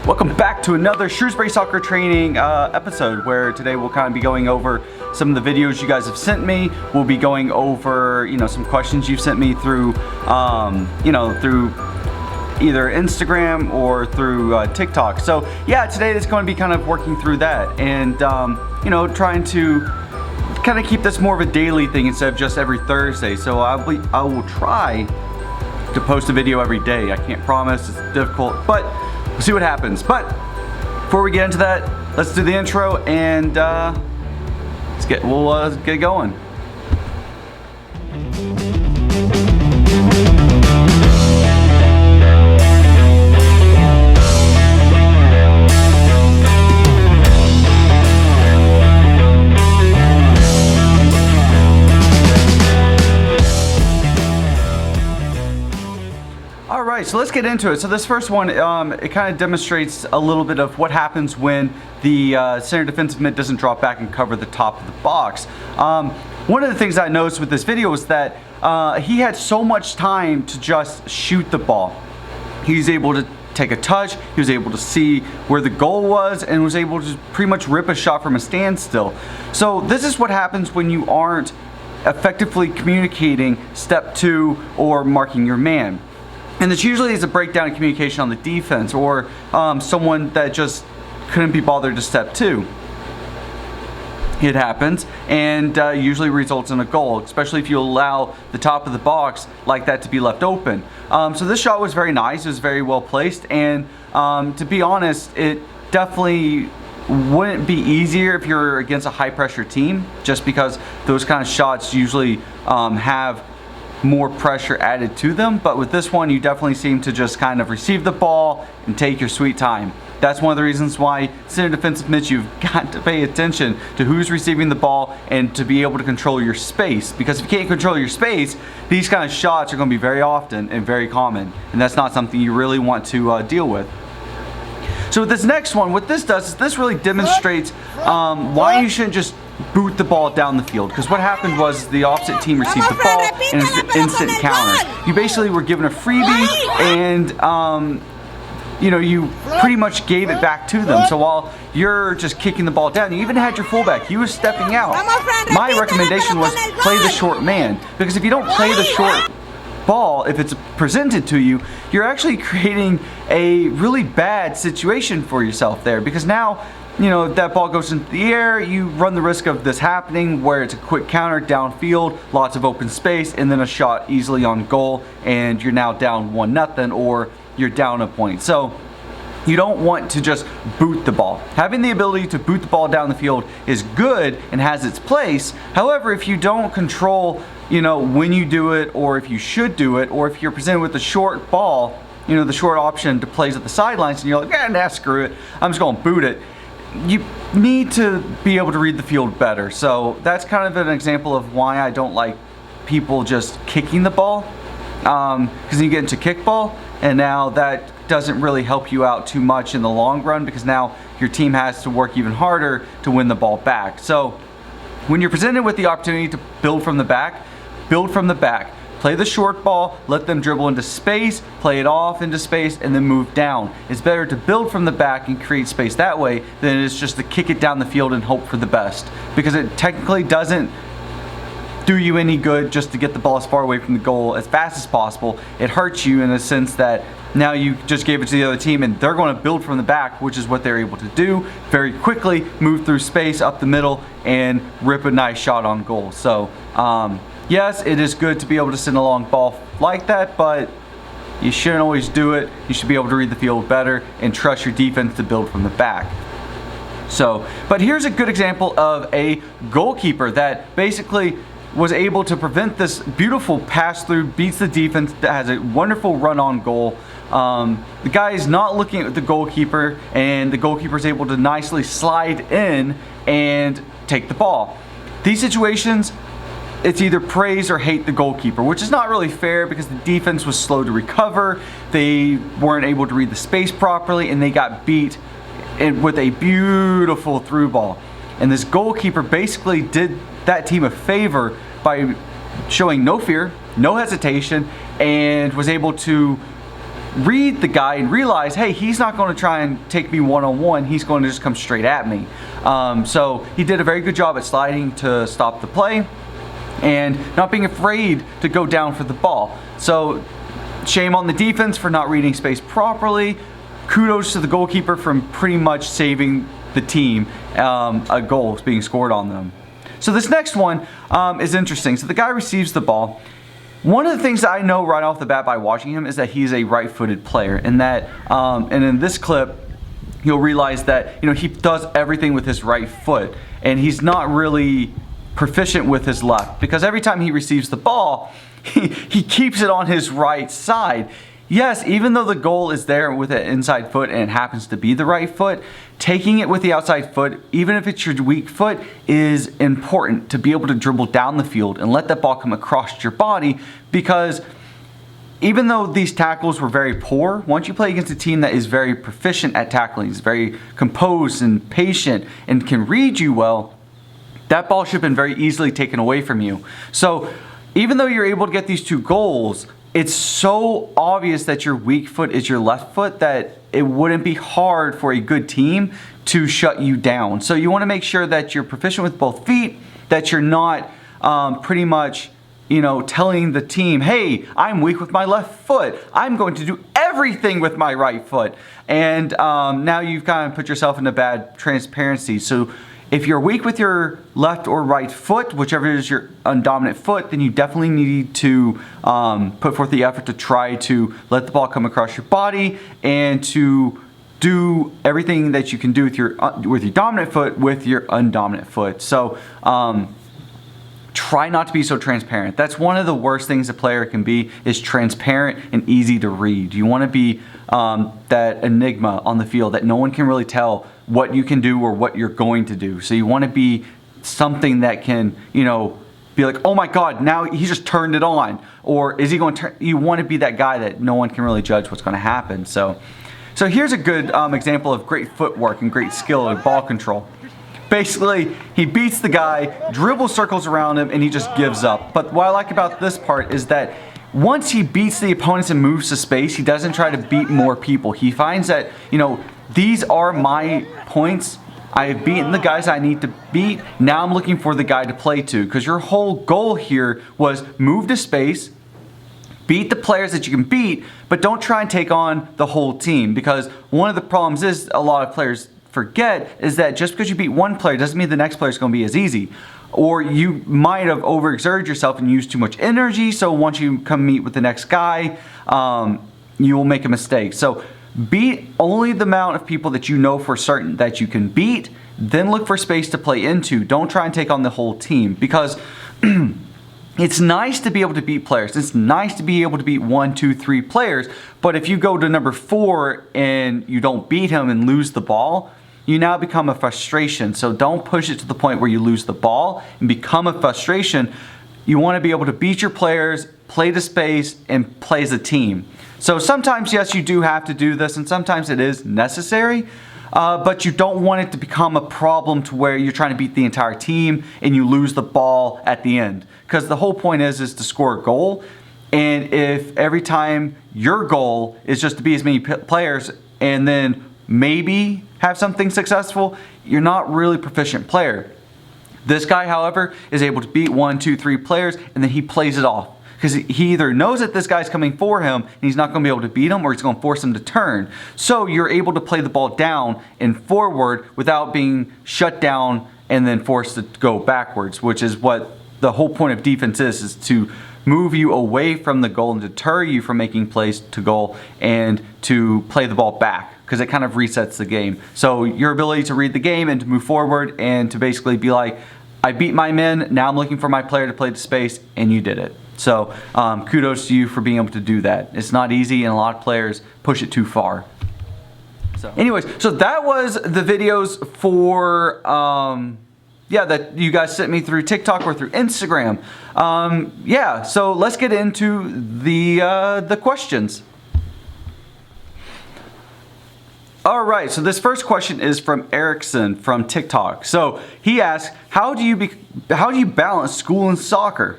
Welcome back to another Shrewsbury Soccer Training episode, where today we'll kind of be going over some of the videos you guys have sent me. We'll be going over, some questions you've sent me through, through either Instagram or through TikTok. So yeah, today it's going to be kind of working through that and, trying to kind of keep this more of a daily thing instead of just every Thursday. So I will try to post a video every day. I can't promise, it's difficult, but we'll see what happens. But before we get into that, let's do the intro and we'll get going. So let's get into it. So this first one, it kind of demonstrates a little bit of what happens when the center defensive mid doesn't drop back and cover the top of the box. One of the things I noticed with this video was that he had so much time to just shoot the ball. He was able to take a touch, he was able to see where the goal was, and was able to pretty much rip a shot from a standstill. So this is what happens when you aren't effectively communicating step 2 or marking your man. And this usually is a breakdown in communication on the defense, or someone that just couldn't be bothered to step 2. It happens and usually results in a goal, especially if you allow the top of the box like that to be left open. So this shot was very nice, it was very well placed, and to be honest, it definitely wouldn't be easier if you're against a high pressure team, just because those kind of shots usually have more pressure added to them. But with this one, you definitely seem to just kind of receive the ball and take your sweet time. That's one of the reasons why center defensive mids, you've got to pay attention to who's receiving the ball and to be able to control your space, because if you can't control your space, these kind of shots are going to be very often and very common, and that's not something you really want to deal with. So with this next one, what this does is this really demonstrates why you shouldn't just boot the ball down the field, because what happened was the opposite team received the ball and it's an instant counter. You basically were given a freebie and you pretty much gave it back to them. So while you're just kicking the ball down, you even had your fullback, he was stepping out. My recommendation was play the short man, because if you don't play the short ball, if it's presented to you, you're actually creating a really bad situation for yourself there, because now that ball goes into the air, you run the risk of this happening where it's a quick counter downfield, lots of open space, and then a shot easily on goal, and you're now down 1-0 or you're down a point. So you don't want to just boot the ball. Having the ability to boot the ball down the field is good and has its place. However, if you don't control when you do it, or if you should do it, or if you're presented with the short ball, the short option to plays at the sidelines, and you're like, nah, screw it, I'm just going to boot it. You need to be able to read the field better. So that's kind of an example of why I don't like people just kicking the ball, because you get into kickball, and now that doesn't really help you out too much in the long run, because now your team has to work even harder to win the ball back. So when you're presented with the opportunity to build from the back, build from the back. Play the short ball, let them dribble into space, play it off into space, and then move down. It's better to build from the back and create space that way than it is just to kick it down the field and hope for the best, because it technically doesn't do you any good just to get the ball as far away from the goal as fast as possible. It hurts you in a sense that now you just gave it to the other team and they're going to build from the back, which is what they're able to do very quickly, move through space up the middle and rip a nice shot on goal. So yes, it is good to be able to send a long ball like that, but you shouldn't always do it. You should be able to read the field better and trust your defense to build from the back. But here's a good example of a goalkeeper that basically was able to prevent this beautiful pass through, beats the defense, that has a wonderful run on goal. The guy is not looking at the goalkeeper, and the goalkeeper is able to nicely slide in and take the ball. These situations, it's either praise or hate the goalkeeper, which is not really fair, because the defense was slow to recover, they weren't able to read the space properly, and they got beat with a beautiful through ball. And this goalkeeper basically did that team a favor by showing no fear, no hesitation, and was able to read the guy and realize, hey, he's not going to try and take me one-on-one. He's going to just come straight at me. So he did a very good job at sliding to stop the play and not being afraid to go down for the ball. So shame on the defense for not reading space properly. Kudos to the goalkeeper for pretty much saving the team. A goal is being scored on them. So this next one is interesting. So the guy receives the ball. One of the things that I know right off the bat by watching him is that he's a right-footed player, and that and in this clip you'll realize that he does everything with his right foot, and he's not really proficient with his left, because every time he receives the ball he keeps it on his right side. Yes, even though the goal is there with an inside foot and it happens to be the right foot, taking it with the outside foot, even if it's your weak foot, is important to be able to dribble down the field and let that ball come across your body, because even though these tackles were very poor, once you play against a team that is very proficient at tackling, is very composed and patient and can read you well, that ball should have been very easily taken away from you. So even though you're able to get these 2 goals, it's so obvious that your weak foot is your left foot that it wouldn't be hard for a good team to shut you down. So you want to make sure that you're proficient with both feet, that you're not pretty much telling the team, hey, I'm weak with my left foot, I'm going to do everything with my right foot. And now you've kind of put yourself in a bad transparency. So if you're weak with your left or right foot, whichever is your undominant foot, then you definitely need to put forth the effort to try to let the ball come across your body and to do everything that you can do with your dominant foot with your undominant foot. So try not to be so transparent. That's one of the worst things a player can be, is transparent and easy to read. You want to be that enigma on the field that no one can really tell what you can do or what you're going to do. So you want to be something that can, be like, oh my God, now he just turned it on. Or is he going to turn? You want to be that guy that no one can really judge what's going to happen. So here's a good example of great footwork and great skill and ball control. Basically, he beats the guy, dribbles circles around him, and he just gives up. But what I like about this part is that once he beats the opponents and moves to space, he doesn't try to beat more people. He finds that, these are my points. I have beaten the guys I need to beat. Now I'm looking for the guy to play to, because your whole goal here was move to space, beat the players that you can beat, but don't try and take on the whole team, because one of the problems is a lot of players forget is that just because you beat one player doesn't mean the next player is going to be as easy. Or you might have overexerted yourself and used too much energy, so once you come meet with the next guy, you will make a mistake. So beat only the amount of people that you know for certain that you can beat, then look for space to play into. Don't try and take on the whole team, because it's nice to be able to beat players. It's nice to be able to beat 1, 2, 3 players, but if you go to number 4 and you don't beat him and lose the ball, you now become a frustration. So don't push it to the point where you lose the ball and become a frustration. You want to be able to beat your players, play to space, and play as a team. So sometimes, yes, you do have to do this, and sometimes it is necessary, but you don't want it to become a problem to where you're trying to beat the entire team and you lose the ball at the end. Because the whole point is to score a goal, and if every time your goal is just to beat as many players and then maybe have something successful, you're not really a proficient player. This guy, however, is able to beat 1, 2, 3 players, and then he plays it off. Because he either knows that this guy's coming for him and he's not going to be able to beat him, or he's going to force him to turn. So you're able to play the ball down and forward without being shut down and then forced to go backwards, which is what the whole point of defense is to move you away from the goal and deter you from making plays to goal and to play the ball back, because it kind of resets the game. So your ability to read the game and to move forward and to basically be like, I beat my men, now I'm looking for my player to play to space, and you did it. So kudos to you for being able to do that. It's not easy, and a lot of players push it too far. So anyways, so that was the videos for that you guys sent me through TikTok or through Instagram. So let's get into the questions. All right, so this first question is from Erickson from TikTok. So he asks, how do you balance school and soccer?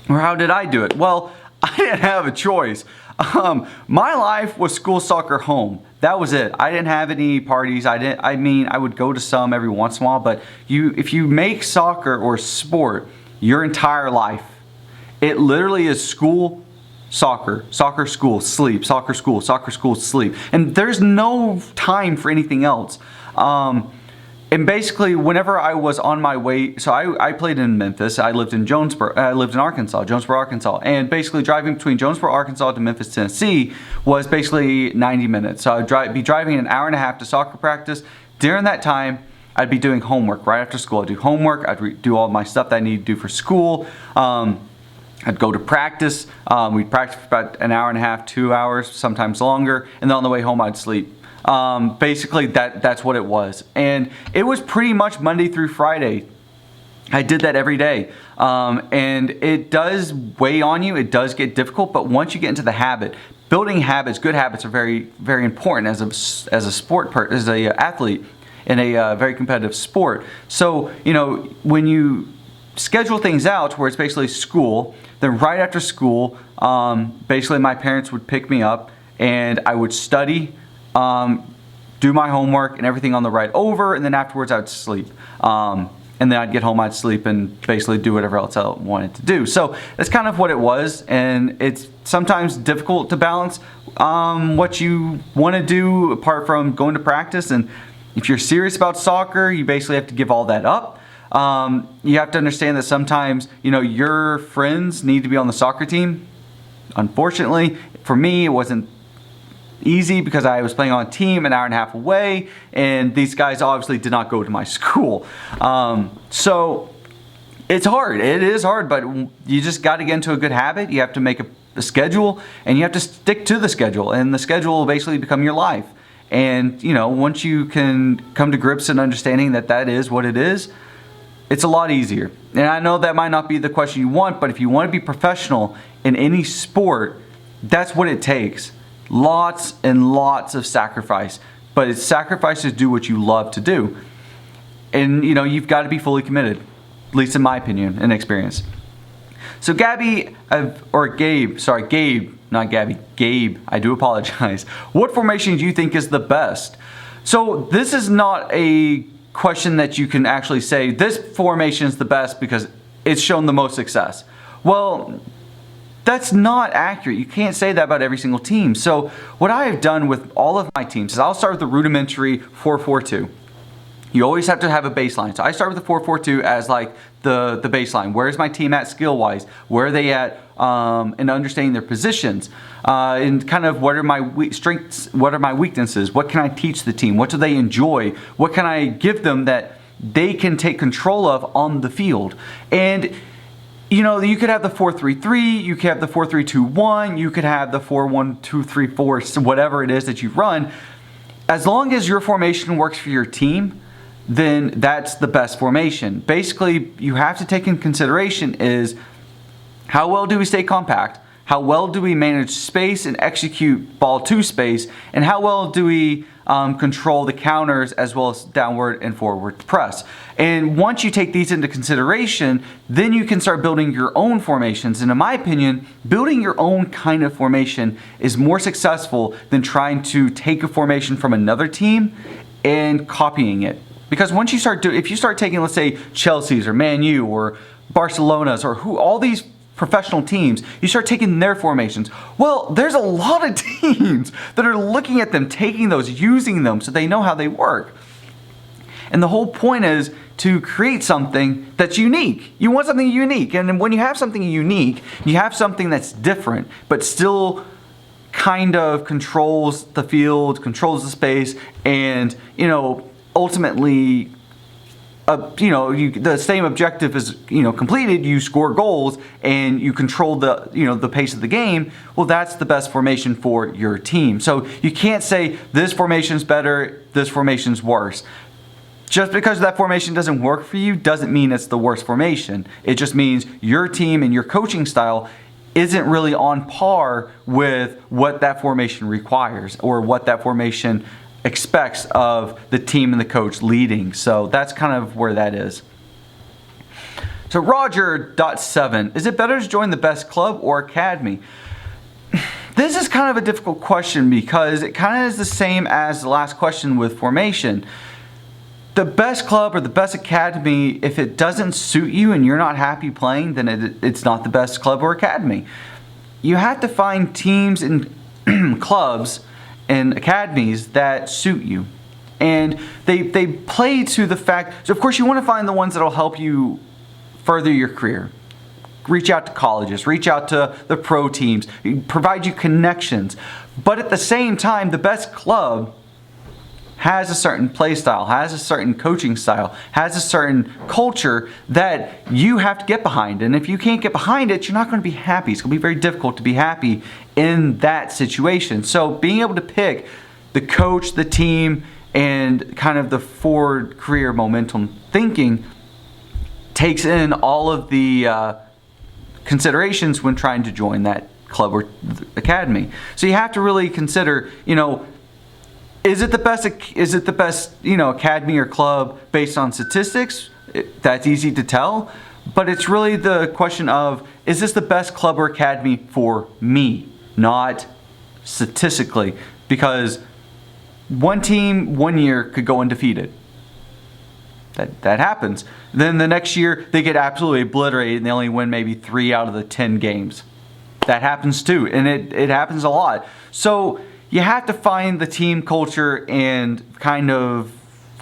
Or how did I do it? Well, I didn't have a choice. My life was school soccer home. That was it. I didn't have any parties. I would go to some every once in a while, but if you make soccer or sport your entire life, it literally is school, soccer, soccer, school, sleep, soccer, school, sleep. And there's no time for anything else. And basically, whenever I was on my way, so I played in Memphis. I lived in Arkansas, Jonesboro, Arkansas. And basically driving between Jonesboro, Arkansas to Memphis, Tennessee was basically 90 minutes. So I'd be driving an hour and a half to soccer practice. During that time, I'd be doing homework right after school. I'd do homework. I'd do all my stuff that I need to do for school. I'd go to practice. We'd practice for about an hour and a half, 2 hours, sometimes longer. And then on the way home, I'd sleep. Basically, that's what it was. And it was pretty much Monday through Friday. I did that every day. And it does weigh on you. It does get difficult. But once you get into the habit, building habits, good habits are very, very important as an athlete in a very competitive sport. So, when you schedule things out where it's basically school, then right after school, basically my parents would pick me up and I would study, do my homework and everything on the ride over, and then afterwards I would sleep. And then I'd get home, I'd sleep, and basically do whatever else I wanted to do. So that's kind of what it was, and it's sometimes difficult to balance what you want to do apart from going to practice. And if you're serious about soccer, you basically have to give all that up. You have to understand that sometimes, your friends need to be on the soccer team. Unfortunately, for me, it wasn't easy because I was playing on a team an hour and a half away, and these guys obviously did not go to my school. So it's hard. It is hard, but you just got to get into a good habit. You have to make a schedule, and you have to stick to the schedule, and the schedule will basically become your life. And, once you can come to grips and understanding that is what it is, it's a lot easier. And I know that might not be the question you want, but if you want to be professional in any sport, that's what it takes. Lots and lots of sacrifice, but it's sacrifice to do what you love to do. And you've got to be fully committed, at least in my opinion and experience. So Gabe, not Gabby, Gabe, I do apologize. What formation do you think is the best? So this is not a question that you can actually say this formation is the best because it's shown the most success. Well, that's not accurate. You can't say that about every single team. So what I have done with all of my teams is I'll start with the rudimentary 4-4-2. You always have to have a baseline. So I start with the 4-4-2 as like the baseline. Where is my team at skill-wise? Where are they at in understanding their positions? And kind of what are my strengths? What are my weaknesses? What can I teach the team? What do they enjoy? What can I give them that they can take control of on the field? And you could have the 4-3-3, you could have the 4-3-2-1, you could have the 4-1-2-3-4, whatever it is that you run. As long as your formation works for your team, then that's the best formation. Basically, you have to take in consideration is how well do we stay compact? How well do we manage space and execute ball to space? And how well do we control the counters as well as downward and forward press? And once you take these into consideration, then you can start building your own formations. And in my opinion, building your own kind of formation is more successful than trying to take a formation from another team and copying it. Because once you if you start taking, let's say, Chelsea's or Man U or Barcelona's or all these professional teams, you start taking their formations. Well, there's a lot of teams that are looking at them, taking those, using them so they know how they work. And the whole point is to create something that's unique. You want something unique. And when you have something unique, you have something that's different, but still kind of controls the field, controls the space, and, ultimately the same objective is completed. You score goals and you control the pace of the game. Well, that's the best formation for your team. So you can't say this formation's better, this formation's worse. Just because that formation doesn't work for you doesn't mean it's the worst formation. It just means your team and your coaching style isn't really on par with what that formation requires or what that formation expects of the team and the coach leading. So that's kind of where that is. So Roger.7, is it better to join the best club or academy? This is kind of a difficult question because it kind of is the same as the last question with formation. The best club or the best academy, if it doesn't suit you and you're not happy playing, then it's not the best club or academy. You have to find teams and clubs and academies that suit you. And they play to the fact, so of course you want to find the ones that will help you further your career. Reach out to colleges, reach out to the pro teams, provide you connections. But at the same time, the best club has a certain play style, has a certain coaching style, has a certain culture that you have to get behind. And if you can't get behind it, you're not going to be happy. It's going to be very difficult to be happy in that situation. So being able to pick the coach, the team, and kind of the forward career momentum thinking takes in all of the considerations when trying to join that club or academy. So you have to really consider, is it the best, academy or club based on statistics? That's easy to tell, but it's really the question of, is this the best club or academy for me, not statistically? Because one team, 1 year could go undefeated. That happens. Then the next year, they get absolutely obliterated and they only win maybe 3 out of the 10 games. That happens too, and it happens a lot. So you have to find the team culture and kind of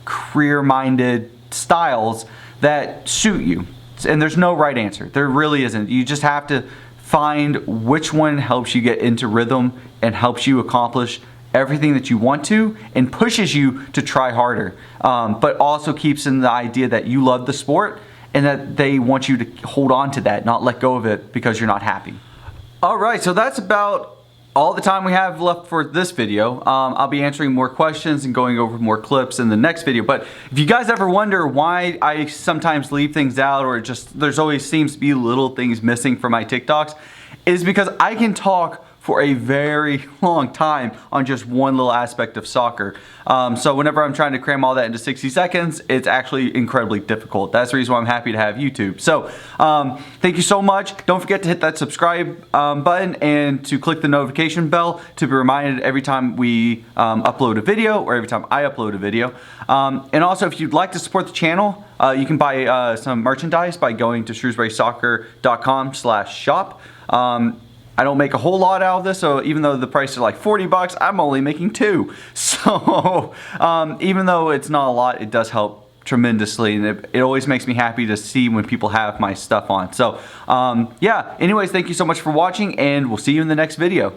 career-minded styles that suit you. And there's no right answer. There really isn't. You just have to find which one helps you get into rhythm and helps you accomplish everything that you want to and pushes you to try harder, but also keeps in the idea that you love the sport and that they want you to hold on to that, not let go of it because you're not happy. All right, so that's about all the time we have left for this video. I'll be answering more questions and going over more clips in the next video. But if you guys ever wonder why I sometimes leave things out or there's always seems to be little things missing from my TikToks, is because I can talk for a very long time on just one little aspect of soccer. So whenever I'm trying to cram all that into 60 seconds, it's actually incredibly difficult. That's the reason why I'm happy to have YouTube. So thank you so much. Don't forget to hit that subscribe button and to click the notification bell to be reminded every time we upload a video or every time I upload a video. And also, if you'd like to support the channel, you can buy some merchandise by going to shrewsburysoccer.com/shop. I don't make a whole lot out of this, so even though the price is like 40 bucks, I'm only making 2. So even though it's not a lot, it does help tremendously, and it always makes me happy to see when people have my stuff on. So yeah, anyways, thank you so much for watching, and we'll see you in the next video.